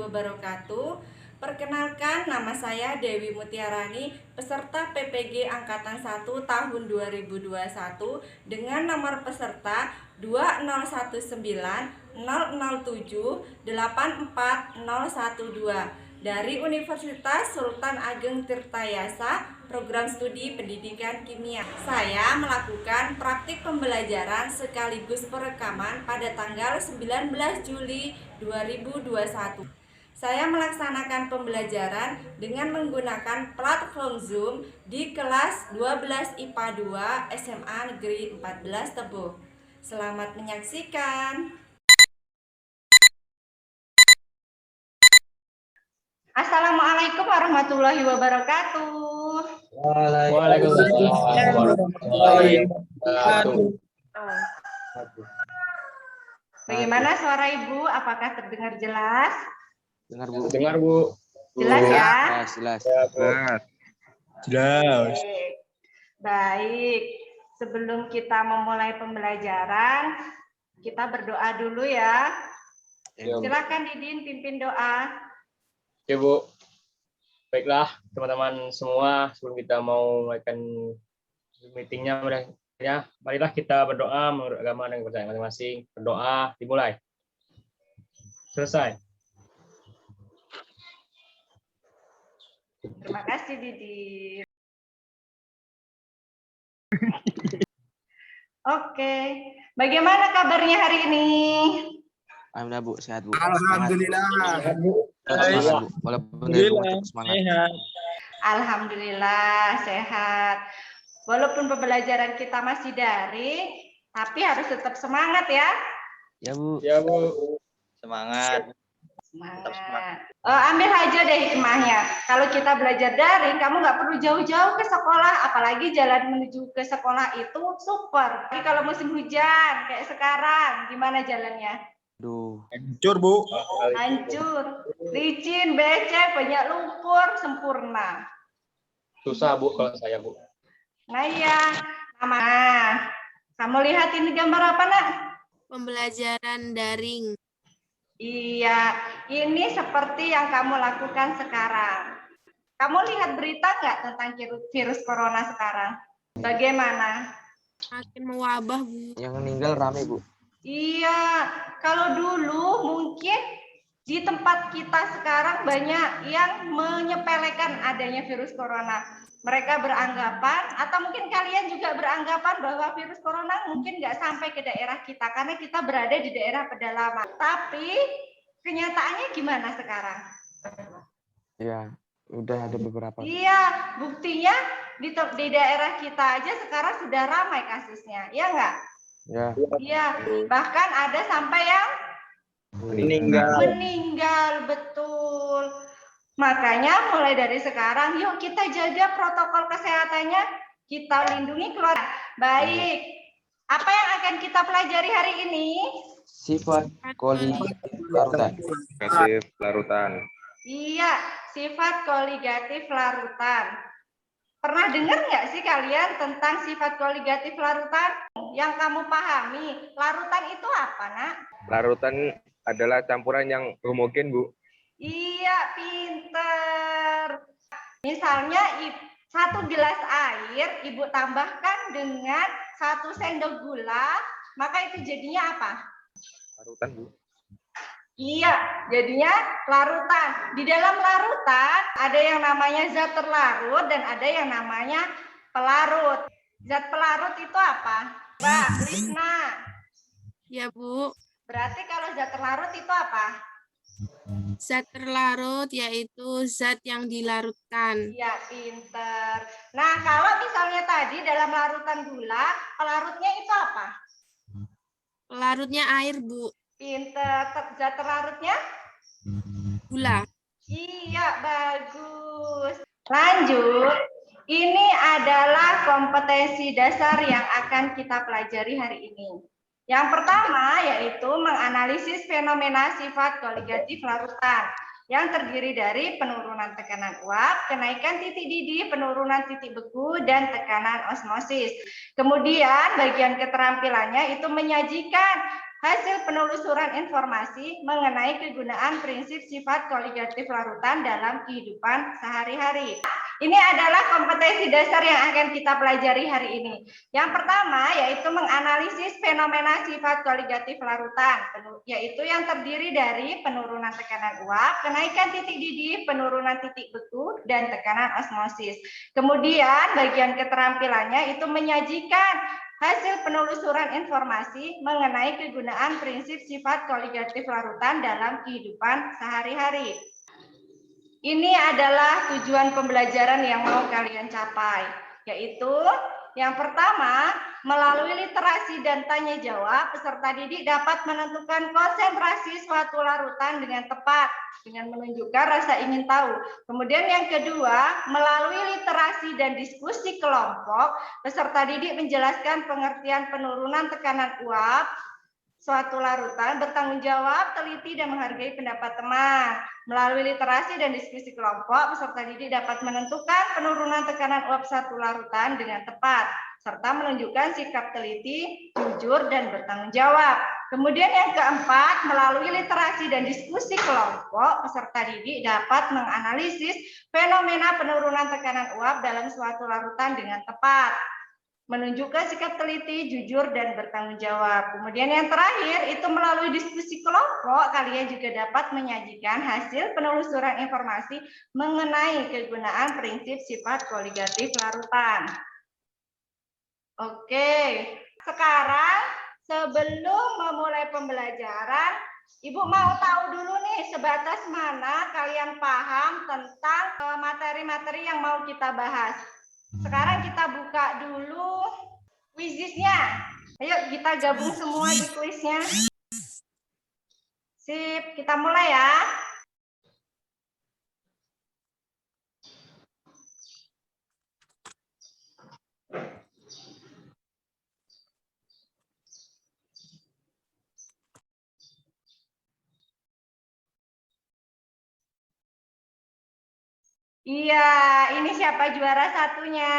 wabarakatuh. Perkenalkan, nama saya Dewi Mutiarani, peserta PPG Angkatan 1 tahun 2021 dengan nomor peserta 2019007841012 dari Universitas Sultan Ageng Tirtayasa, program studi pendidikan kimia. Saya melakukan praktik pembelajaran sekaligus perekaman pada tanggal 19 Juli 2021. Saya melaksanakan pembelajaran dengan menggunakan platform Zoom di kelas 12 IPA 2 SMA Negeri 14 Tebo. Selamat menyaksikan. Assalamualaikum warahmatullahi wabarakatuh. Waalaikumsalam warahmatullahi wabarakatuh. Bagaimana suara Ibu? Apakah terdengar jelas? Dengar Bu. Dengar Bu. Jelas ya? Jelas. Jelas. Baik. Sebelum kita memulai pembelajaran, kita berdoa dulu ya. Silakan Didin pimpin doa. Oke Bu. Baiklah teman-teman semua, sebelum kita mau mulaikan meetingnya, marilah kita berdoa menurut agama dan kepercayaan masing-masing. Berdoa dimulai. Selesai. Terima kasih Didin. Oke, bagaimana kabarnya hari ini? Alhamdulillah Bu, sehat Bu. Alhamdulillah. Sehat Bu. Walaupun dari rumah tetap semangat. Alhamdulillah sehat. Walaupun pembelajaran kita masih daring, tapi harus tetap semangat ya. Ya Bu. Ya Bu. Semangat. Semangat. Ambil aja deh hikmahnya. Kalau kita belajar daring, kamu nggak perlu jauh-jauh ke sekolah, apalagi jalan menuju ke sekolah itu super. Tapi kalau musim hujan kayak sekarang, gimana jalannya? Aduh. Hancur Bu. Hancur, licin, becek, banyak lumpur, sempurna. Susah Bu kalau saya Bu. Nah iya, Mama. Kamu lihat ini gambar apa nak? Pembelajaran daring. Iya, ini seperti yang kamu lakukan sekarang. Kamu lihat berita nggak tentang virus corona sekarang? Bagaimana? Makin mewabah, Bu. Yang meninggal rame Bu. Iya, kalau dulu mungkin di tempat kita sekarang banyak yang menyepelekan adanya virus corona. Mereka beranggapan, atau mungkin kalian juga beranggapan bahwa virus corona mungkin nggak sampai ke daerah kita, karena kita berada di daerah pedalaman. Tapi kenyataannya gimana sekarang? Ya, udah ada beberapa. Iya, buktinya di daerah kita aja sekarang sudah ramai kasusnya, ya nggak? Ya. Iya, bahkan ada sampai yang meninggal, betul. Makanya mulai dari sekarang, yuk kita jaga protokol kesehatannya, kita lindungi keluarga. Baik, apa yang akan kita pelajari hari ini? Sifat koligatif larutan. Iya, sifat koligatif larutan. Pernah dengar nggak sih kalian tentang sifat koligatif larutan? Yang kamu pahami, larutan itu apa, Nak? Larutan adalah campuran yang homogen, Bu. Iya, pinter. Misalnya 1 gelas air Ibu tambahkan dengan 1 sendok gula, maka itu jadinya apa? Larutan, Bu. Iya, jadinya larutan. Di dalam larutan ada yang namanya zat terlarut dan ada yang namanya pelarut. Zat pelarut itu apa? Mbak Lisna. Ya, Bu. Berarti kalau zat terlarut itu apa? Zat terlarut yaitu zat yang dilarutkan. Iya, pinter. Nah, kalau misalnya tadi dalam larutan gula, pelarutnya itu apa? Pelarutnya air, Bu. Pinter. Zat terlarutnya? Gula. Iya, bagus. Lanjut. Ini adalah kompetensi dasar yang akan kita pelajari hari ini. Yang pertama yaitu menganalisis fenomena sifat koligatif larutan. yang terdiri dari penurunan tekanan uap, kenaikan titik didih, penurunan titik beku, dan tekanan osmosis. Kemudian bagian keterampilannya itu menyajikan hasil penelusuran informasi mengenai kegunaan prinsip sifat koligatif larutan dalam kehidupan sehari-hari. Ini adalah kompetensi dasar yang akan kita pelajari hari ini. Yang pertama yaitu menganalisis fenomena sifat koligatif larutan, yaitu yang terdiri dari penurunan tekanan uap, kenaikan titik didih, penurunan titik beku, dan tekanan osmosis. Kemudian bagian keterampilannya itu menyajikan hasil penelusuran informasi mengenai kegunaan prinsip sifat koligatif larutan dalam kehidupan sehari-hari. Ini adalah tujuan pembelajaran yang mau kalian capai, yaitu yang pertama, melalui literasi dan tanya jawab, peserta didik dapat menentukan konsentrasi suatu larutan dengan tepat, dengan menunjukkan rasa ingin tahu. Kemudian yang kedua, melalui literasi dan diskusi kelompok, peserta didik menjelaskan pengertian penurunan tekanan uap suatu larutan, bertanggung jawab, teliti, dan menghargai pendapat teman. Melalui literasi dan diskusi kelompok, peserta didik dapat menentukan penurunan tekanan uap suatu larutan dengan tepat, serta menunjukkan sikap teliti, jujur, dan bertanggung jawab. Kemudian yang keempat, melalui literasi dan diskusi kelompok, peserta didik dapat menganalisis fenomena penurunan tekanan uap dalam suatu larutan dengan tepat, menunjukkan sikap teliti, jujur, dan bertanggung jawab. Kemudian yang terakhir, itu melalui diskusi kelompok, kalian juga dapat menyajikan hasil penelusuran informasi mengenai kegunaan prinsip sifat koligatif larutan. Oke, sekarang sebelum memulai pembelajaran, Ibu mau tahu dulu nih sebatas mana kalian paham tentang materi-materi yang mau kita bahas. Sekarang kita buka dulu quiznya. Ayo kita gabung semua di quiznya. Sip, kita mulai ya. Iya, ini siapa juara satunya?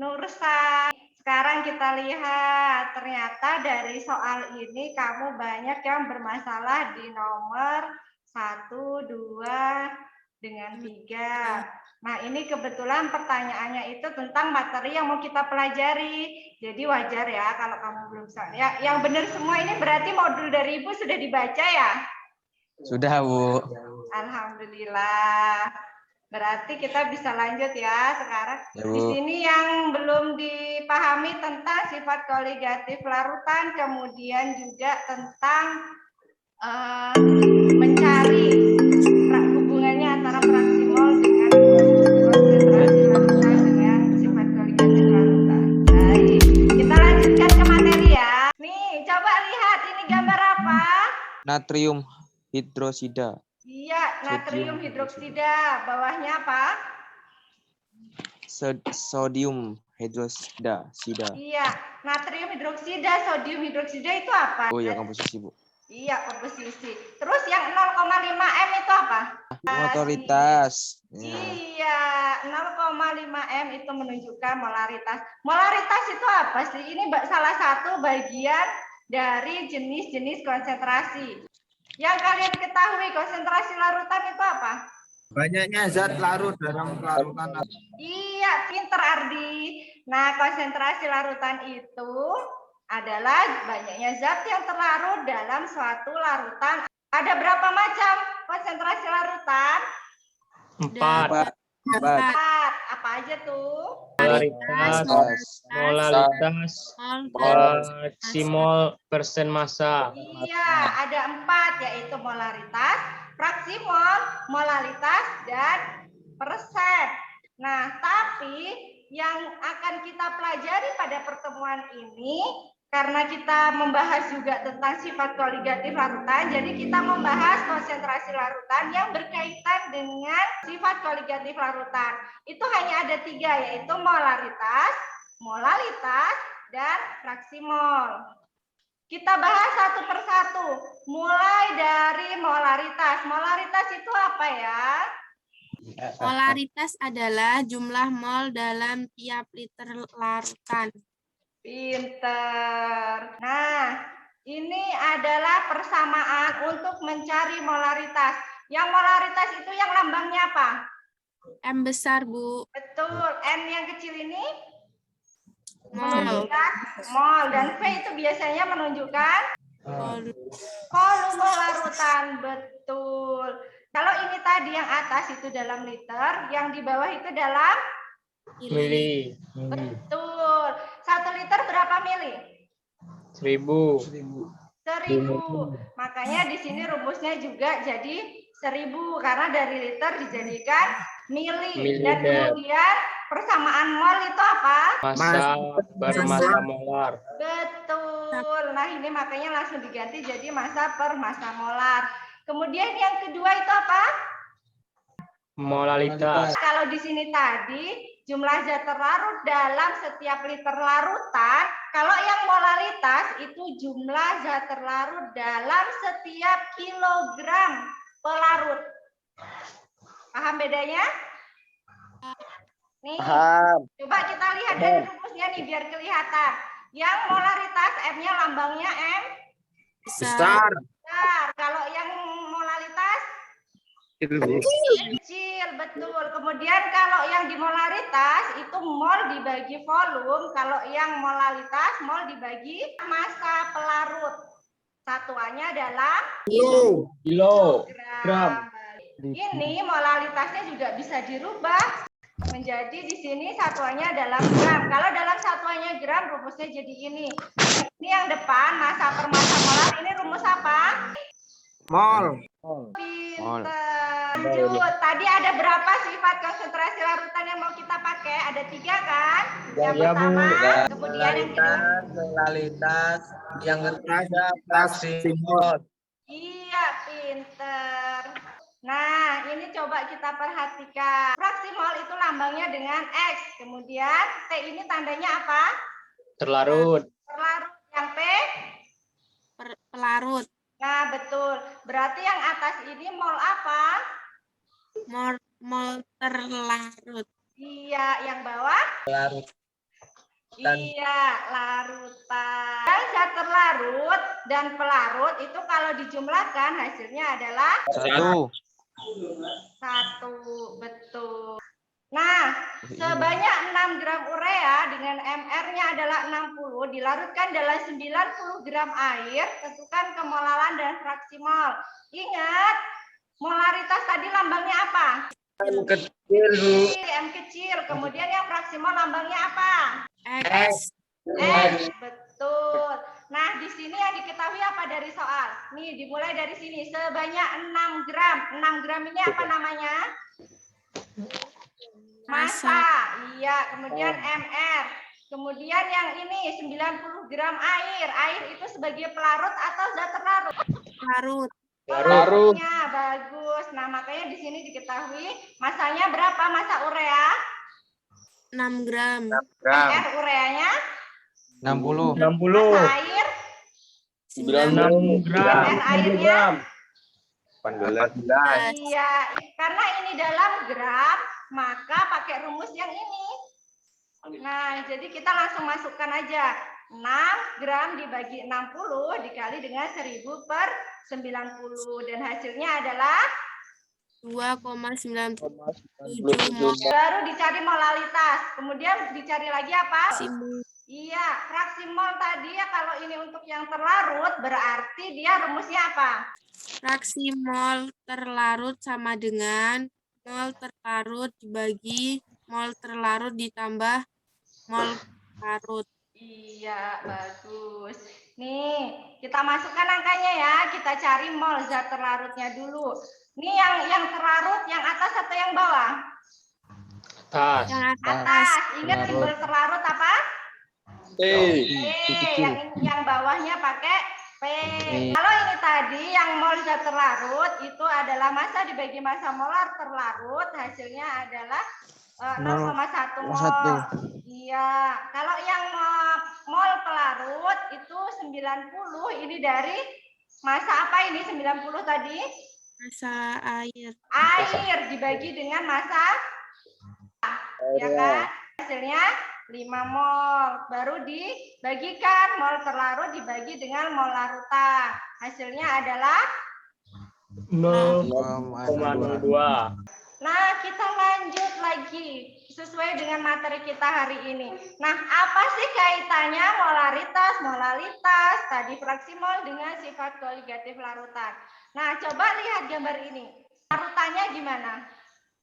Nursa. Sekarang kita lihat, ternyata dari soal ini kamu banyak yang bermasalah di nomor 1, 2, dengan 3. Nah, ini kebetulan pertanyaannya itu tentang materi yang mau kita pelajari. Jadi wajar ya kalau kamu belum bisa. Ya, yang benar semua ini berarti modul dari Ibu sudah dibaca ya? Sudah, Bu. Alhamdulillah. Berarti kita bisa lanjut ya sekarang. Ya, Bu. Di sini yang belum dipahami tentang sifat koligatif larutan, kemudian juga tentang mencari hubungannya antara fraksi mol dengan konsentrasi larutan dengan sifat koligatif larutan. Baik, kita lanjutkan ke materi ya. Nih, coba lihat ini gambar apa? Natrium hidrosida. Iya, natrium hidroksida. Bawahnya apa? Sodium hidrosida. Iya, natrium hidroksida, sodium hidroksida itu apa? Oh ya, komposisi, Bu. Iya, komposisi. Terus yang 0,5 M itu apa? Molaritas. Iya, 0,5 M itu menunjukkan molaritas. Molaritas itu apa sih? Ini salah satu bagian dari jenis-jenis konsentrasi. Yang kalian ketahui konsentrasi larutan itu apa? Banyaknya zat larut dalam larutan. Iya, pinter Ardi. Nah, konsentrasi larutan itu adalah banyaknya zat yang terlarut dalam suatu larutan. Ada berapa macam konsentrasi larutan? 4. Apa aja tuh? Molaritas, fraksimol, persen massa. Iya, ada 4, yaitu molaritas, fraksimol, molalitas, dan persen. Nah, tapi yang akan kita pelajari pada pertemuan ini, karena kita membahas juga tentang sifat koligatif larutan, jadi kita membahas konsentrasi larutan yang berkaitan dengan sifat koligatif larutan. Itu hanya ada 3, yaitu molaritas, molalitas, dan fraksimol. Kita bahas satu persatu. Mulai dari molaritas. Molaritas itu apa ya? Molaritas adalah jumlah mol dalam tiap liter larutan. Pinter. Nah, ini adalah persamaan untuk mencari molaritas. Yang molaritas itu yang lambangnya apa? M besar, Bu. Betul. N yang kecil ini Mol. menunjukkan mol. Dan V itu biasanya menunjukkan volume larutan. Betul. Kalau ini tadi yang atas itu dalam liter, yang di bawah itu dalam Mili. betul. 1 liter berapa mili? 1000. 1000. Makanya di sini rumusnya juga jadi 1000 karena dari liter dijadikan mili. Dan kemudian persamaan mol itu apa? Massa per massa molar. Betul. Nah, ini makanya langsung diganti jadi massa per massa molar. Kemudian yang kedua itu apa? Molalitas. Kalau di sini tadi jumlah zat terlarut dalam setiap liter larutan, kalau yang molalitas itu jumlah zat terlarut dalam setiap kilogram pelarut. Paham bedanya? Nih, coba kita lihat dari rumusnya nih biar kelihatan. Yang molaritas M-nya lambangnya M Besar. besar. Kalau yang molalitas kecil, betul. Kemudian kalau yang dimolaritas itu mol dibagi volume, kalau yang molalitas mol dibagi massa pelarut. Satuannya adalah kilogram. Ini molalitasnya juga bisa dirubah menjadi di sini satuannya dalam gram. Kalau dalam satuannya gram rumusnya jadi ini. Ini yang depan massa per massa molar. Ini rumus apa? Mol. Pinter. Lanjut. Tadi ada berapa sifat konsentrasi larutan yang mau kita pakai? Ada 3 kan? Yang Ya, Bu. pertama, kemudian yang kedua. Molaritas, yang ketiga fraksimol. Iya, pinter. Nah, ini coba kita perhatikan. Fraksimol itu lambangnya dengan X. Kemudian T ini tandanya apa? Terlarut. Terlarut. Yang P? Pelarut. Nah, betul. Berarti yang atas ini mol apa? Mol terlarut. Iya, yang bawah? Larut. Iya, larutan. Dan zat terlarut dan pelarut itu kalau dijumlahkan hasilnya adalah 1. 1. Betul. Nah, sebanyak 6 gram urea dengan MR-nya adalah 60 dilarutkan dalam 90 gram air, tentukan kemolaran dan fraksi mol. Ingat, molaritas tadi lambangnya apa? M kecil, Bu. M kecil. Kemudian yang fraksi mol lambangnya apa? X. X. Betul. Nah, di sini yang diketahui apa dari soal? Nih, dimulai dari sini. Sebanyak 6 gram. 6 gram ini apa namanya? Massa. Iya, kemudian MR. Kemudian yang ini 90 gram air. Air itu sebagai pelarut atau zat terlarut? Pelarut. Pelarutnya bagus. Nah, makanya di sini diketahui masanya berapa massa urea? 6 gram. MR ureanya? 60. 60. Massa air? 6 gram. MR airnya? 18. Iya, karena ini dalam gram, maka pakai rumus yang ini. Nah, jadi kita langsung masukkan aja. 6 gram dibagi 60 dikali dengan 1000 per 90. Dan hasilnya adalah 2,97 mol. baru dicari molalitas. Kemudian dicari lagi apa? Simul. Iya, fraksi mol tadi ya kalau ini untuk yang terlarut berarti dia rumusnya apa? Fraksi mol terlarut sama dengan mol terlarut dibagi mol terlarut ditambah mol larut. Iya, bagus. Nih, kita masukkan angkanya ya. Kita cari mol zat terlarutnya dulu. Nih yang terlarut yang atas atau yang bawah? Tas. Yang Atas. Ingat simbol terlarut apa? P. Yang bawahnya pakai P. Kalau ini tadi yang mol zat terlarut itu adalah massa dibagi massa molar terlarut, hasilnya adalah 0,1 mol. Iya, kalau yang mol pelarut itu 90, ini dari massa apa ini 90 tadi? Massa air. Air dibagi dengan massa, ya kan? Hasilnya 5 mol. Baru dibagikan mol terlarut dibagi dengan mol larutan. Hasilnya adalah 0,02. Nah, kita lanjut lagi sesuai dengan materi kita hari ini. Nah, apa sih kaitannya molaritas, tadi fraksi mol dengan sifat koligatif larutan? Nah, coba lihat gambar ini. Larutannya gimana?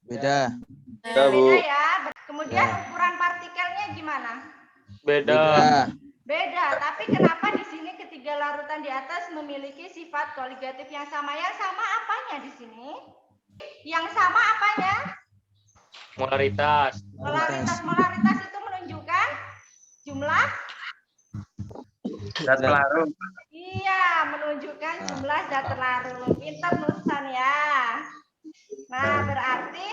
Beda. Beda ya. Kemudian ukuran partikelnya gimana? Beda. Beda. Tapi kenapa di sini ketiga larutan di atas memiliki sifat koligatif yang sama? Yang sama apanya di sini? Yang sama apanya? Molaritas. Molaritas itu menunjukkan jumlah. Zat pelarut. Iya, menunjukkan jumlah zat terlarut. Pintar Nursan ya. Nah, berarti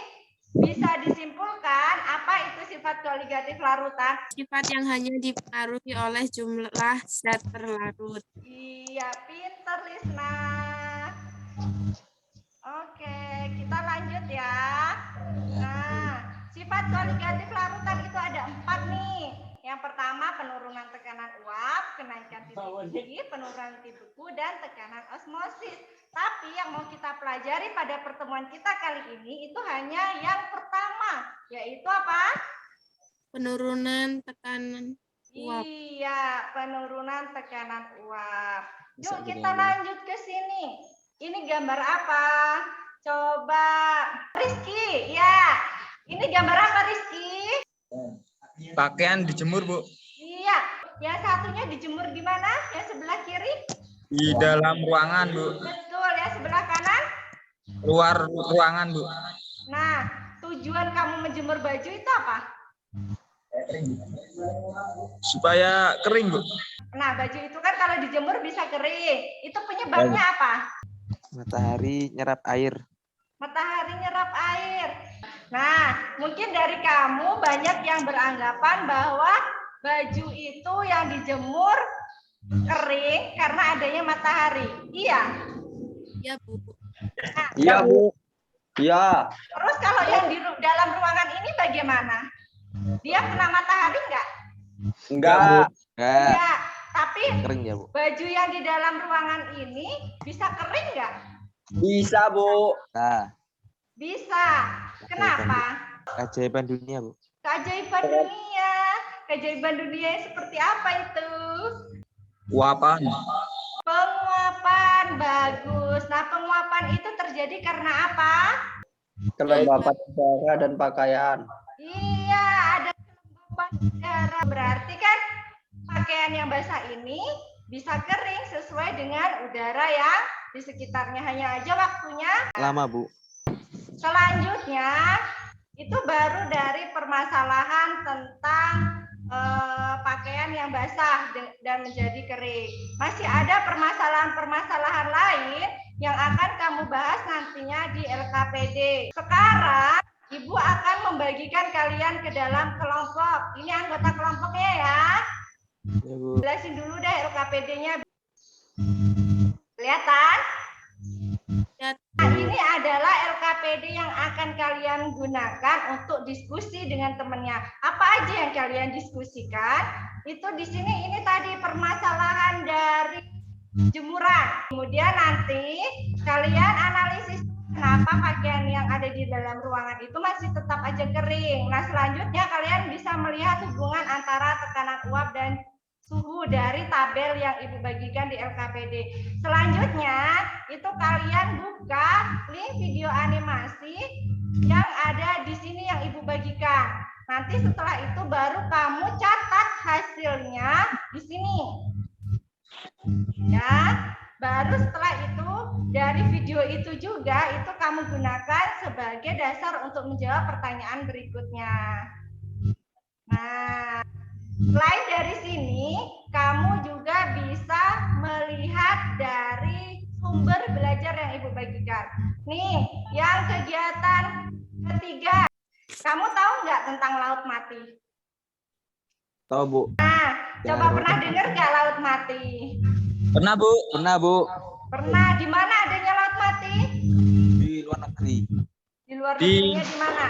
bisa disimpulkan apa itu sifat koligatif larutan? Sifat yang hanya dipengaruhi oleh jumlah zat terlarut. Iya, pintar Lisna. Oke, kita lanjut ya. Nah, sifat koligatif larutan itu ada 4 nih. Yang pertama penurunan tekanan uap, kenaikan titik tinggi, penurunan titik beku, dan tekanan osmosis. Tapi yang mau kita pelajari pada pertemuan kita kali ini itu hanya yang pertama, yaitu apa? Penurunan tekanan uap. Iya, penurunan tekanan uap. Bisa Yuk gini kita aja. lanjut ke sini. Ini gambar apa? Coba Rizky, ya. Ini gambar apa Rizky? Pakaian dijemur, Bu. Iya, yang satunya dijemur di mana? Yang sebelah kiri? Di dalam ruangan, Bu. Betul, ya sebelah kanan? Luar ruangan, Bu. Nah, tujuan kamu menjemur baju itu apa? Supaya kering, Bu. Nah, baju itu kan kalau dijemur bisa kering. Itu penyebabnya apa? Matahari nyerap air. Matahari nyerap air. Nah, mungkin dari kamu banyak yang beranggapan bahwa baju itu yang dijemur kering karena adanya matahari. Iya. Ya, Bu. Iya, Bu. Iya. Terus kalau yang di dalam ruangan ini bagaimana? Dia kena matahari enggak? Enggak. Enggak. Iya. Tapi Kering ya, Bu. baju yang di dalam ruangan ini bisa kering enggak? Bisa, Bu. Nah, Bisa. Kenapa? keajaiban dunia, Bu. Keajaiban dunia. Keajaiban dunia yang seperti apa itu? Uapan. Penguapan. Bagus. Nah, penguapan itu terjadi karena apa? Kelembapan udara dan pakaian. Iya, ada kelembapan udara. Berarti kan pakaian yang basah ini bisa kering sesuai dengan udara yang di sekitarnya. Hanya aja waktunya. Lama, Bu. Selanjutnya, itu baru dari permasalahan tentang pakaian yang basah dan menjadi kering. Masih ada permasalahan-permasalahan lain yang akan kamu bahas nantinya di LKPD. Sekarang, Ibu akan membagikan kalian ke dalam kelompok. Ini anggota kelompoknya ya. Ya, Bu. Jelasin dulu deh LKPD-nya. Kelihatan? Nah, ini adalah LKPD yang akan kalian gunakan untuk diskusi dengan temannya. Apa aja yang kalian diskusikan? Itu di sini ini tadi permasalahan dari jemuran. Kemudian nanti kalian analisis kenapa pakaian yang ada di dalam ruangan itu masih tetap aja kering. Nah, selanjutnya kalian bisa melihat hubungan antara tekanan uap dan suhu dari tabel yang Ibu bagikan di LKPD. Selanjutnya, itu kalian buka link video animasi yang ada di sini yang Ibu bagikan. Nanti setelah itu baru kamu catat hasilnya di sini. Ya, baru setelah itu dari video itu juga itu kamu gunakan sebagai dasar untuk menjawab pertanyaan berikutnya. Nah, selain dari sini, kamu juga bisa melihat dari sumber belajar yang Ibu bagikan. Nih, yang kegiatan ketiga. Kamu tahu nggak tentang laut mati? Tahu, Bu. Coba pernah dengar nggak laut mati? Pernah, Bu. Pernah, Bu. Pernah. Di mana adanya laut mati? Di luar negeri. Di luar negerinya di mana?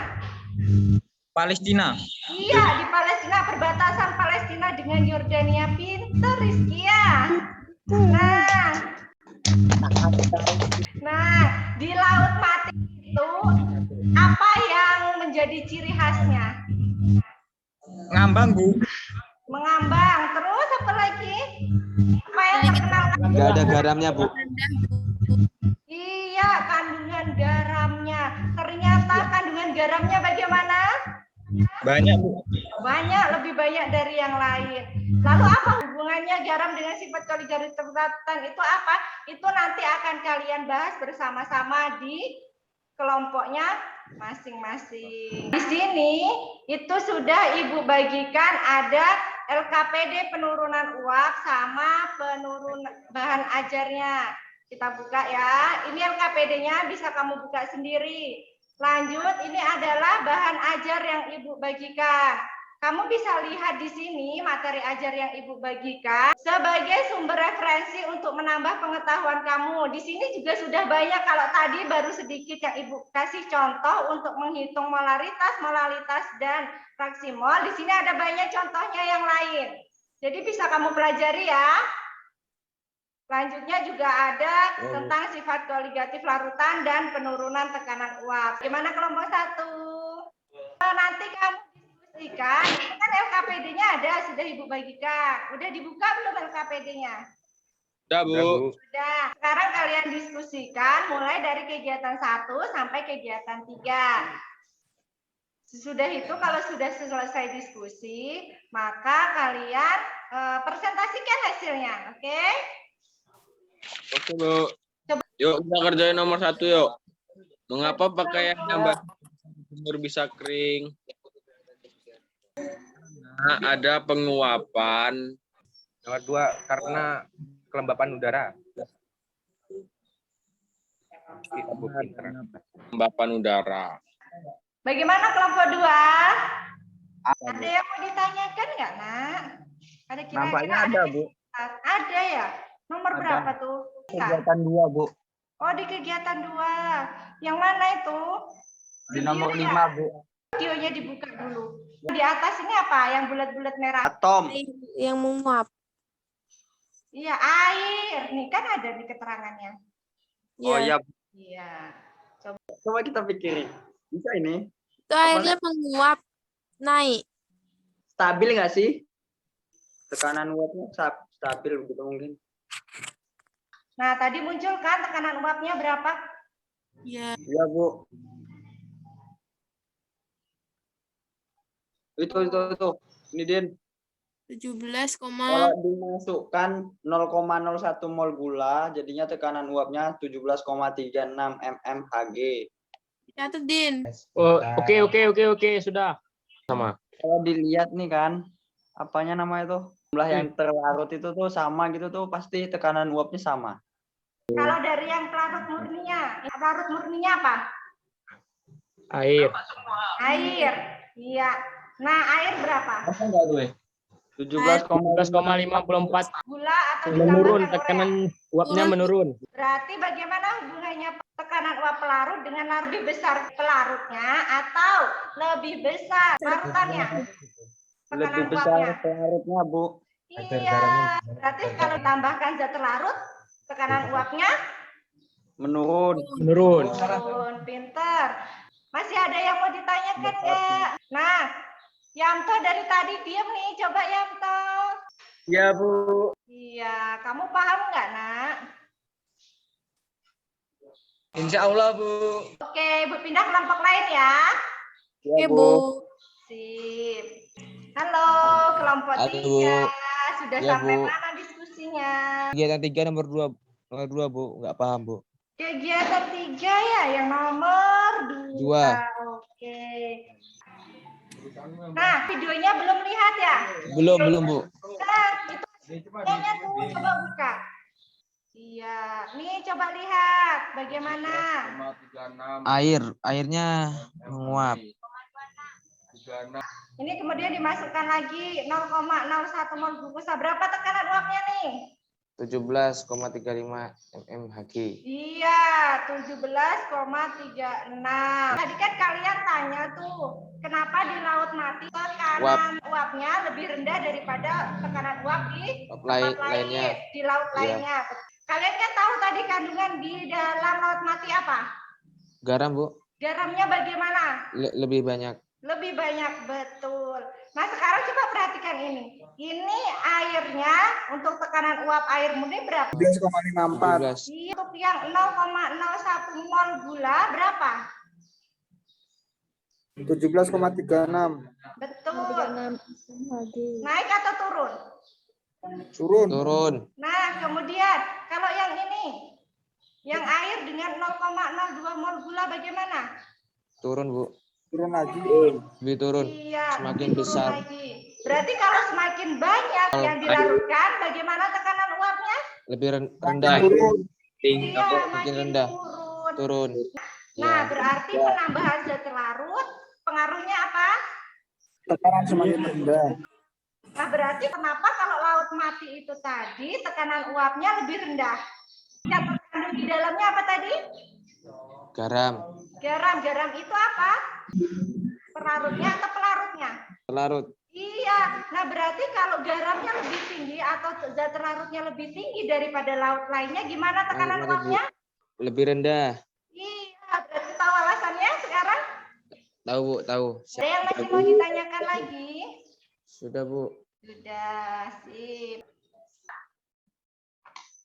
Palestina. Iya, di Palestina, perbatasan Palestina dengan Yordania. Pinter Rizky ya. Nah, di laut mati itu apa yang menjadi ciri khasnya? Ngambang, Bu. Mengambang. Terus apa lagi? Apa yang terkenal? Nggak ada garamnya, Bu. Iya, kandungan garamnya. Ternyata kandungan garamnya bagaimana? Banyak, Bu. Banyak, lebih banyak dari yang lain. Lalu apa hubungannya garam dengan sifat koligaritatan itu apa? Itu nanti akan kalian bahas bersama-sama di kelompoknya masing-masing. Di sini itu sudah Ibu bagikan ada LKPD penurunan uap sama penurunan bahan ajarnya. Kita buka ya. Ini LKPD-nya bisa kamu buka sendiri. Lanjut, ini adalah bahan ajar yang Ibu bagikan. Kamu bisa lihat di sini materi ajar yang Ibu bagikan sebagai sumber referensi untuk menambah pengetahuan kamu. Di sini juga sudah banyak, kalau tadi baru sedikit yang Ibu kasih contoh untuk menghitung molaritas, molalitas, dan fraksi mol. Di sini ada banyak contohnya yang lain. Jadi bisa kamu pelajari ya. Selanjutnya juga ada tentang sifat koligatif larutan dan penurunan tekanan uap. Gimana kelompok 1? Nanti kamu diskusikan, itu kan LKPD-nya ada, sudah Ibu bagikan. Udah dibuka belum LKPD-nya? Udah, Bu. Sudah. Sekarang kalian diskusikan mulai dari kegiatan 1 sampai kegiatan 3. Sesudah itu kalau sudah selesai diskusi, maka kalian presentasikan hasilnya, oke? Oke, Bu. Yuk kita kerjain nomor 1 yuk. Mengapa pakaian yang basah bisa kering? Nah, ada penguapan. Nomor 2 karena kelembapan udara. Kelembapan udara. Bagaimana kelompok 2? Ada yang mau ditanyakan nggak, Nak? Ada kira-kira? Nampaknya ada, Bu. Ada ya? Nomor Ada. berapa tuh? Kegiatan 2, Bu. Oh, di kegiatan 2. Yang mana itu? Di nomor Video 5, ya? Bu. Videonya dibuka dulu. Di atas ini apa? Yang bulat-bulat merah. Atom. Yang menguap. Iya, air. Nih kan ada di keterangannya. Oh Ya. iya, Iya. coba kita pikirin. Bisa ini? Itu airnya menguap naik. Stabil nggak sih? Tekanan uapnya stabil begitu mungkin. Nah, tadi muncul kan tekanan uapnya berapa? Ya. Iya, Bu. Itu. Ini, Din. 17, Kalau dimasukkan 0,01 mol gula, jadinya tekanan uapnya 17,36 mmHg. catat Din. Oh, oke, sudah. Sama. Kalau dilihat nih kan, apanya namanya tuh? Jumlah yang terlarut itu tuh sama gitu tuh, pasti tekanan uapnya sama. Kalau dari yang pelarut murninya apa? Air. Air. Iya. Nah, air berapa? 17,54 Gula atau menurun, ditambahkan tekanan urea? uapnya menurun. Berarti bagaimana hubungannya tekanan uap pelarut dengan lebih besar pelarutnya atau lebih besar larutannya? Lebih Tekanan besar uapnya. pelarutnya, Bu. Iya. Berarti kalau tambahkan zat larut, tekanan uapnya Menurun. Menurun. turun. Pinter. Masih ada yang mau ditanyakan nggak? Nah, Yamto dari tadi diem nih. Coba Yamto. Iya, Bu. Iya, kamu paham nggak, Nak? Insya Allah, Bu. Oke, Ibu pindah kelompok lain ya. Iya, Oke, Bu. Sip. Halo, kelompok Halo, 3. Bu. Sudah Ya, sampai Bu. mana diskusinya? Kegiatan 3 nomor 2, Bu. Nggak paham, Bu. Kegiatan 3 ya, yang nomor 2. Dua. Oke. Nah, videonya belum lihat ya? Belum, Bu. Nah, itu videonya tuh, coba buka. Iya, nih coba lihat bagaimana. Airnya menguap. Ini kemudian dimasukkan lagi 0,01 mol glukosa. Berapa tekanan uapnya nih? 17,35 mmHg. Iya, 17,36. Tadi kan kalian tanya tuh, kenapa di laut mati tekanan uapnya lebih rendah daripada tekanan uap di tempat lain, di laut lainnya. Kalian kan tahu tadi kandungan di dalam laut mati apa? Garam, Bu. Garamnya bagaimana? Lebih banyak. Lebih banyak, betul. Nah, sekarang coba perhatikan ini. Ini airnya untuk tekanan uap air murni berapa? 17,54. Iya, untuk yang 0,01 mol gula berapa? 17,36. Betul. Naik atau turun? Turun. Nah, kemudian kalau yang ini, yang air dengan 0,02 mol gula bagaimana? Turun, Bu. Turun lagi. Lebih turun. Iya, Semakin turun besar. lagi. Berarti kalau semakin banyak yang dilarutkan, bagaimana tekanan uapnya? Lebih rendah. Iya, makin makin rendah. turun. Turun. Nah, Ya. berarti penambahan zat terlarut pengaruhnya apa? Tekanan semakin rendah. Nah, berarti kenapa kalau laut mati itu tadi tekanan uapnya lebih rendah? Yang terkandung di dalamnya apa tadi? Garam. Garam itu apa? Pelarutnya atau pelarutnya? Pelarut. Iya. Nah, berarti kalau garamnya lebih tinggi atau zat terlarutnya lebih tinggi daripada laut lainnya, gimana tekanan uapnya? Lebih rendah. Iya, berarti tahu alasannya sekarang? Tahu, Bu, tahu. Ada yang masih mau ditanyakan lagi? Sudah, Bu. Sudah, sip.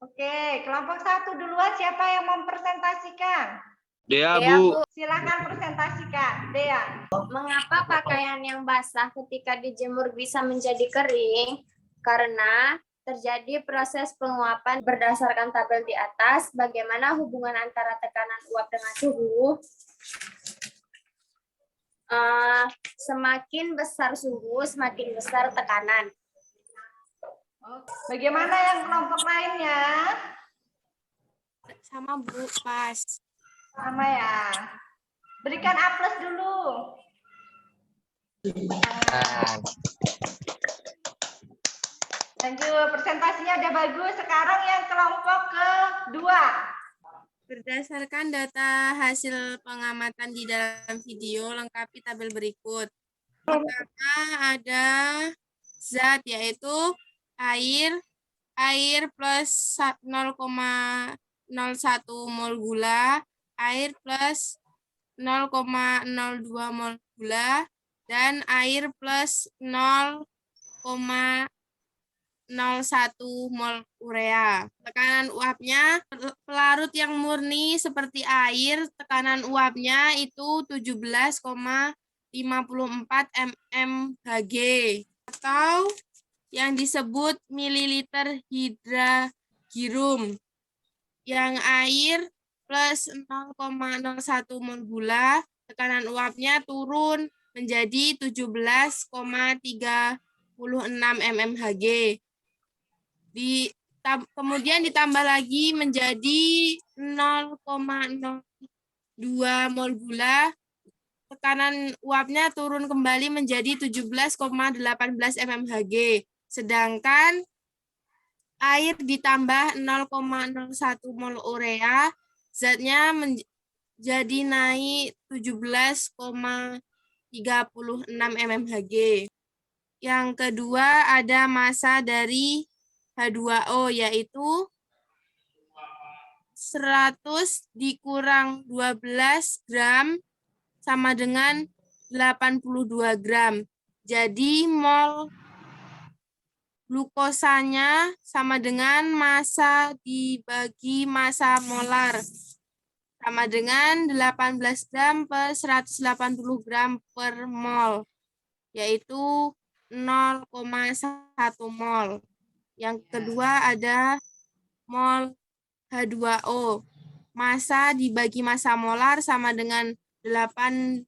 Oke, kelompok 1 duluan, siapa yang mempresentasikan? Dea, Bu. Silakan presentasikan, Dea. Mengapa pakaian yang basah ketika dijemur bisa menjadi kering? Karena terjadi proses penguapan berdasarkan tabel di atas. Bagaimana hubungan antara tekanan uap dengan suhu? Semakin besar suhu, semakin besar tekanan. Bagaimana yang kelompok lainnya? Sama Bu, pas. Sama ya. Berikan A+ dulu. Thank you, presentasinya udah bagus. Sekarang yang kelompok kedua. Berdasarkan data hasil pengamatan di dalam video, lengkapi tabel berikut. Pertama ada zat, yaitu air plus 0,01 mol gula, air plus 0,02 mol gula, dan air plus 0,01 mol urea. Tekanan uapnya, pelarut yang murni seperti air, tekanan uapnya itu 17,54 mmHg atau yang disebut mililiter hidragirum. Yang air plus 0,01 mol gula, tekanan uapnya turun menjadi 17,36 mmHg. Kemudian ditambah lagi menjadi 0,02 mol gula, tekanan uapnya turun kembali menjadi 17,18 mmHg. Sedangkan air ditambah 0,01 mol urea, zatnya menjadi naik 17,36 mmHg. Yang kedua ada massa dari H2O, yaitu 100 dikurang 12 gram sama dengan 82 gram. Jadi mol glukosanya sama dengan massa dibagi massa molar, sama dengan 18 gram per 180 gram per mol, yaitu 0,1 mol. Yang kedua ada mol H2O. Massa dibagi massa molar sama dengan 82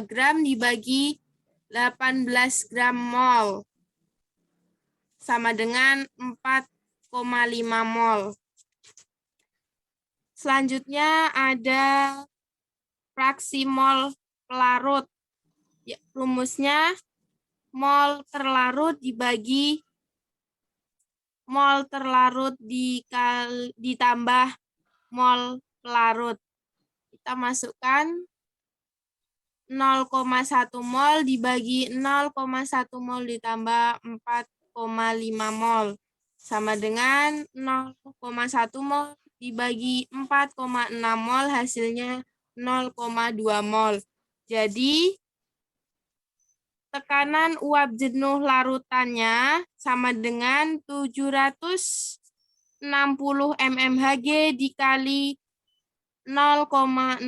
gram dibagi 18 gram mol, sama dengan 4,5 mol. Selanjutnya ada fraksi mol pelarut, Ya, rumusnya mol terlarut dibagi mol terlarut ditambah mol pelarut. Kita masukkan 0,1 mol dibagi 0,1 mol ditambah 4,5 mol. Sama dengan 0,1 mol dibagi 4,6 mol, hasilnya 0,2 mol. Jadi, tekanan uap jenuh larutannya sama dengan 760 mmHg dikali 0,02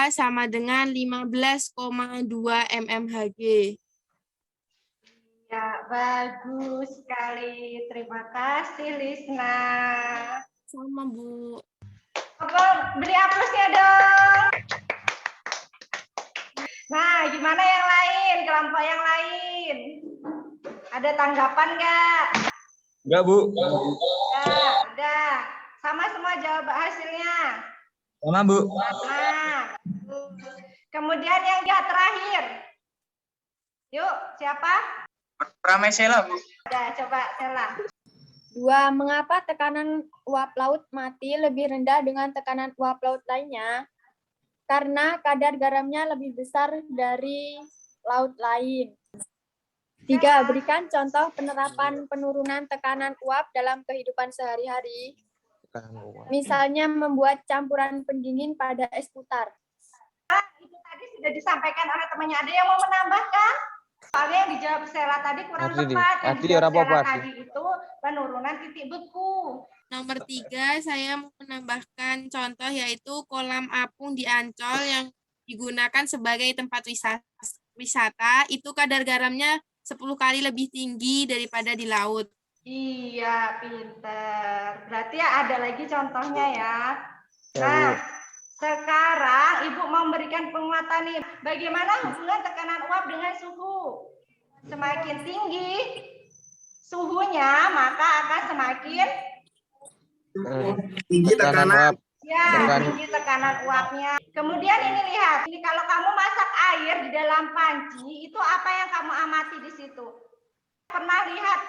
sama dengan 15,2 mmHg. Ya, bagus sekali. Terima kasih, Lisna. Sama, Bu. Apa, beri aplausnya dong. Nah, gimana yang lain? Kelompok yang lain? Ada tanggapan nggak? Enggak, Bu. Ya, udah. Sama semua jawab hasilnya. Sama, Bu. Nah, kemudian yang terakhir. Yuk, siapa? Pramesela, Bu. Udah, coba Sela. 2. Mengapa tekanan uap laut mati lebih rendah dengan tekanan uap laut lainnya? Karena kadar garamnya lebih besar dari laut lain. 3. Berikan contoh penerapan penurunan tekanan uap dalam kehidupan sehari-hari. Misalnya membuat campuran pendingin pada es putar. Itu tadi sudah disampaikan oleh temannya. Ada yang mau menambahkan? Soalnya yang dijawab Sela tadi kurang tepat. Yang dijawab Sela tadi itu penurunan titik beku. Nomor 3, saya mau menambahkan contoh yaitu kolam apung di Ancol yang digunakan sebagai tempat wisata. Itu kadar garamnya 10 kali lebih tinggi daripada di laut. Iya, pinter. Berarti ada lagi contohnya ya. Nah, sekarang Ibu mau memberikan penguatan nih. Bagaimana hubungan tekanan uap dengan suhu? Semakin tinggi suhunya, maka akan semakin Tinggi tekanan uap. tinggi tekanan uapnya. Kemudian ini lihat, ini kalau kamu masak air di dalam panci, itu apa yang kamu amati di situ? Pernah lihat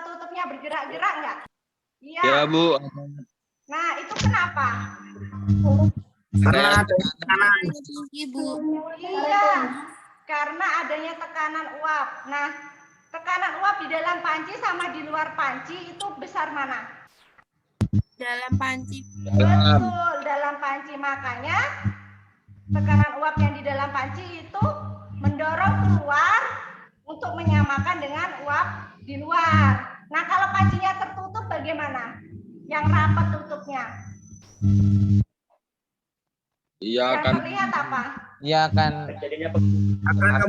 tutupnya bergerak-gerak nggak? Iya. Ya, Bu. Nah, itu kenapa? Karena ada tekanan. Tinggi, Bu. Iya, karena adanya tekanan uap. Nah, tekanan uap di dalam panci sama di luar panci itu besar mana? Dalam panci. Betul, dalam panci. Makanya tekanan uap yang di dalam panci itu mendorong keluar untuk menyamakan dengan uap di luar. Nah, kalau pancinya tertutup bagaimana? Yang rapat tutupnya. Iya Yang akan terlihat apa? Iya kan. Jadinya Akan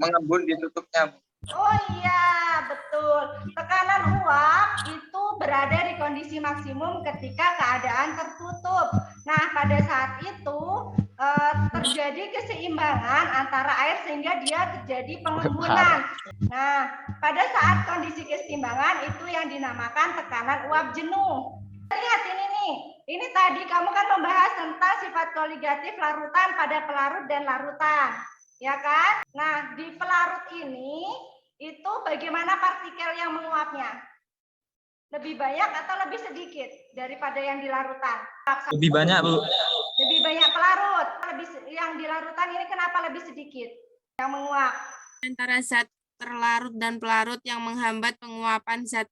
mengembun di tutupnya. Oh iya, betul. Tekanan uap itu berada di kondisi maksimum ketika keadaan tertutup. Nah, pada saat itu terjadi keseimbangan antara air sehingga dia terjadi pengembunan. Nah, pada saat kondisi keseimbangan itu yang dinamakan tekanan uap jenuh. Lihat ini nih, ini tadi kamu kan membahas tentang sifat koligatif larutan pada pelarut dan larutan. Ya kan? Nah, di pelarut ini itu bagaimana partikel yang menguapnya? Lebih banyak atau lebih sedikit daripada yang di larutan? Lebih banyak, Bu. Lebih banyak pelarut. Yang di larutan ini kenapa lebih sedikit yang menguap? Antara zat terlarut dan pelarut yang menghambat penguapan zat.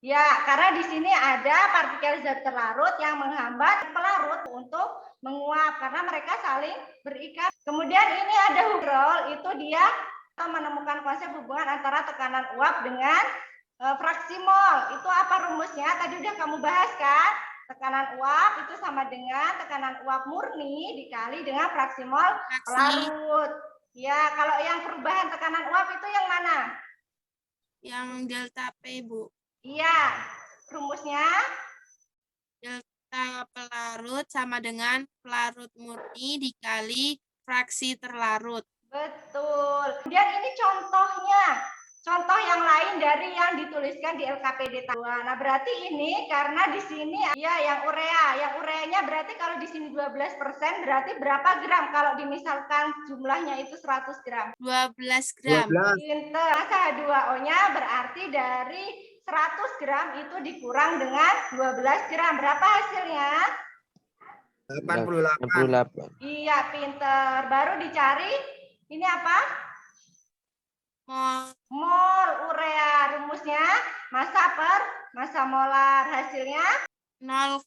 Ya, karena di sini ada partikel zat terlarut yang menghambat pelarut untuk menguap karena mereka saling berikat. Kemudian ini ada hydrol, itu dia menemukan konsep hubungan antara tekanan uap dengan fraksi mol. Itu apa rumusnya? Tadi udah kamu bahas kan? Tekanan uap itu sama dengan tekanan uap murni dikali dengan fraksi mol pelarut. Ya, kalau yang perubahan tekanan uap itu yang mana? Yang delta P, Bu. Iya, rumusnya Delta pelarut sama dengan pelarut murni dikali fraksi terlarut. betul. Kemudian ini contohnya. contoh yang lain dari yang dituliskan di LKPD tahun. Nah, berarti ini karena di sini ya yang ureanya berarti kalau di sini 12% berarti berapa gram kalau dimisalkan jumlahnya itu 100 gram? 12 gram. Pinter. Masa H2O-nya berarti dari 100 gram itu dikurang dengan 12 gram. Berapa hasilnya? 88. Iya, pinter. Baru dicari ini apa? Mol urea. Rumusnya massa per massa molar. Hasilnya 0,2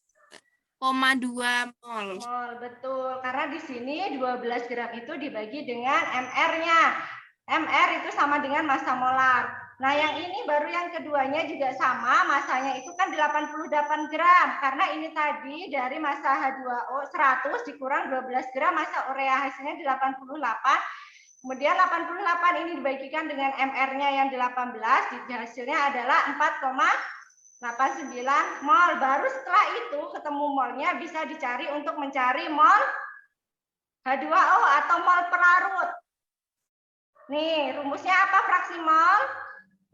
mol. mol, betul. Karena di sini 12 gram itu dibagi dengan MR-nya. MR itu sama dengan massa molar. Nah, yang ini baru yang keduanya juga sama, masanya itu kan 88 gram. Karena ini tadi dari massa H2O 100 dikurang 12 gram massa urea, hasilnya 88. Kemudian 88 ini dibagikan dengan MR-nya yang 18, hasilnya adalah 4,89 mol. Baru setelah itu ketemu molnya bisa dicari untuk mencari mol H2O atau mol pelarut. Nih, rumusnya apa fraksi mol?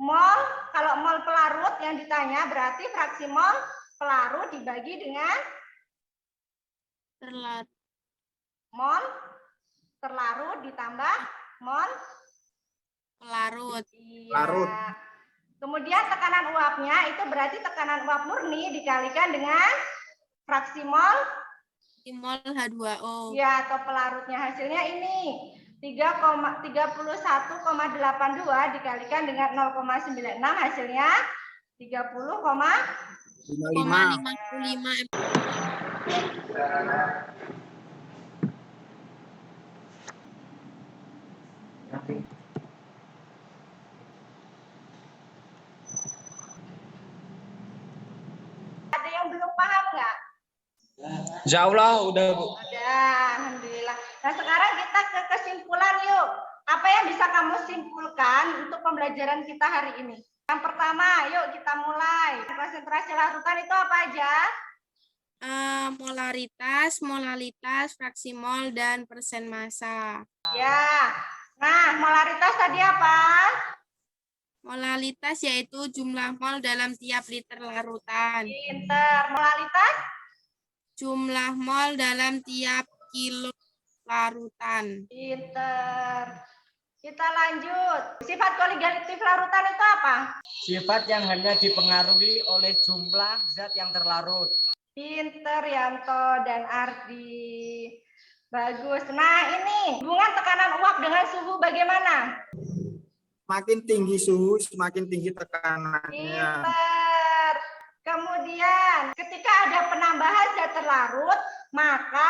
Mol, kalau mol pelarut yang ditanya berarti fraksi mol pelarut dibagi dengan mol terlarut ditambah mol pelarut. Iya. Kemudian tekanan uapnya itu berarti tekanan uap murni dikalikan dengan fraksi mol H2O. ya, atau pelarutnya. Hasilnya ini 31,82 dikalikan dengan 0,96 hasilnya 30,55. Ada yang belum paham nggak? Insya Allah udah, Bu. Udah, alhamdulillah. Nah, sekarang kita ke kesimpulan yuk. Apa yang bisa kamu simpulkan untuk pembelajaran kita hari ini? Yang pertama, yuk kita mulai. Konsentrasi larutan itu apa aja? Molaritas, molalitas, fraksi mol, dan persen massa. Ya. Nah, molaritas tadi apa? Molalitas yaitu jumlah mol dalam tiap liter larutan. Pinter. Molalitas? Jumlah mol dalam tiap kilo larutan. Pinter. Kita lanjut. Sifat koligatif larutan itu apa? Sifat yang hanya dipengaruhi oleh jumlah zat yang terlarut. Pinter, Yanto dan Ardi. Bagus. Nah, ini hubungan tekanan uap dengan suhu bagaimana? Makin tinggi suhu, semakin tinggi tekanannya. Pinter. Kemudian, ketika ada penambahan zat terlarut, maka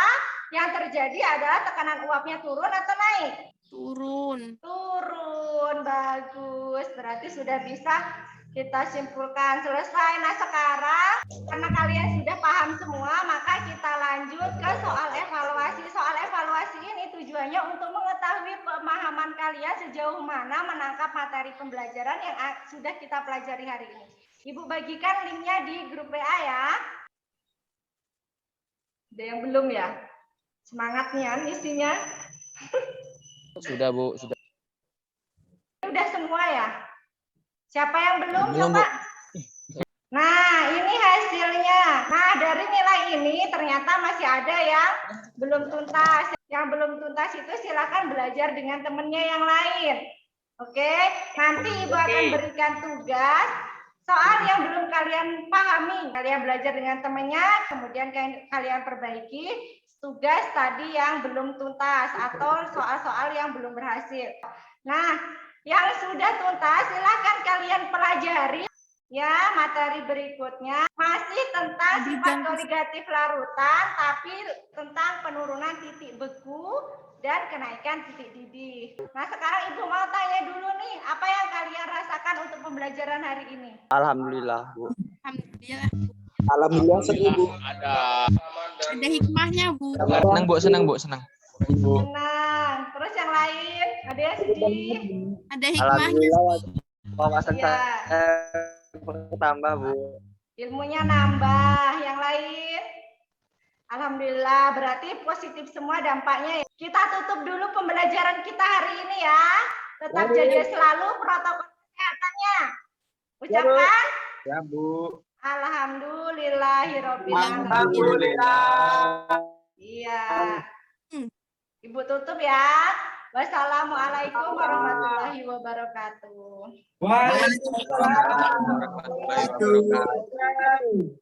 yang terjadi adalah tekanan uapnya turun atau naik? Turun. Turun. Bagus. Berarti sudah bisa kita simpulkan. Selesai. Nah, sekarang karena kalian sudah paham semua, maka kita lanjut ke soal evaluasi. Soal evaluasi ini tujuannya untuk mengetahui pemahaman kalian sejauh mana menangkap materi pembelajaran yang sudah kita pelajari hari ini. Ibu bagikan linknya di grup WA ya. Ada yang belum ya? Semangat Nian isinya. Sudah, Bu. Sudah. Udah semua ya? Siapa yang belum? Belum, Coba. Bu. Nah, ini hasilnya. Nah, dari nilai ini ternyata masih ada yang belum tuntas. Yang belum tuntas itu silakan belajar dengan temennya yang lain. Oke, nanti Ibu akan berikan tugas soal yang belum kalian pahami. Kalian belajar dengan temennya, kemudian kalian perbaiki tugas tadi yang belum tuntas atau soal-soal yang belum berhasil. Nah, yang sudah tuntas silakan kalian pelajari. Ya, materi berikutnya masih tentang sifat koligatif larutan, tapi tentang penurunan titik beku dan kenaikan titik didih. Nah, sekarang Ibu mau tanya dulu nih, apa yang kalian rasakan untuk pembelajaran hari ini? Alhamdulillah, Bu. Alhamdulillah. Alhamdulillah sedih, Bu. Ada hikmahnya, Bu. Senang, Bu. Senang, Bu. Senang. Senang. Terus yang lain, ada yang sedih? Ada hikmahnya. Wawasan Iya. saya bertambah, Bu. Ilmunya nambah. Yang lain? Alhamdulillah, berarti positif semua dampaknya. Kita tutup dulu pembelajaran kita hari ini ya. Tetap jaga selalu protokol kesehatan. semuanya. Ucapkan Ya, Bu. alhamdulillahirobbil alamin. Alhamdulillah. Iya. Ibu tutup ya. Wassalamualaikum warahmatullahi wabarakatuh. Waalaikumsalam warahmatullahi wabarakatuh.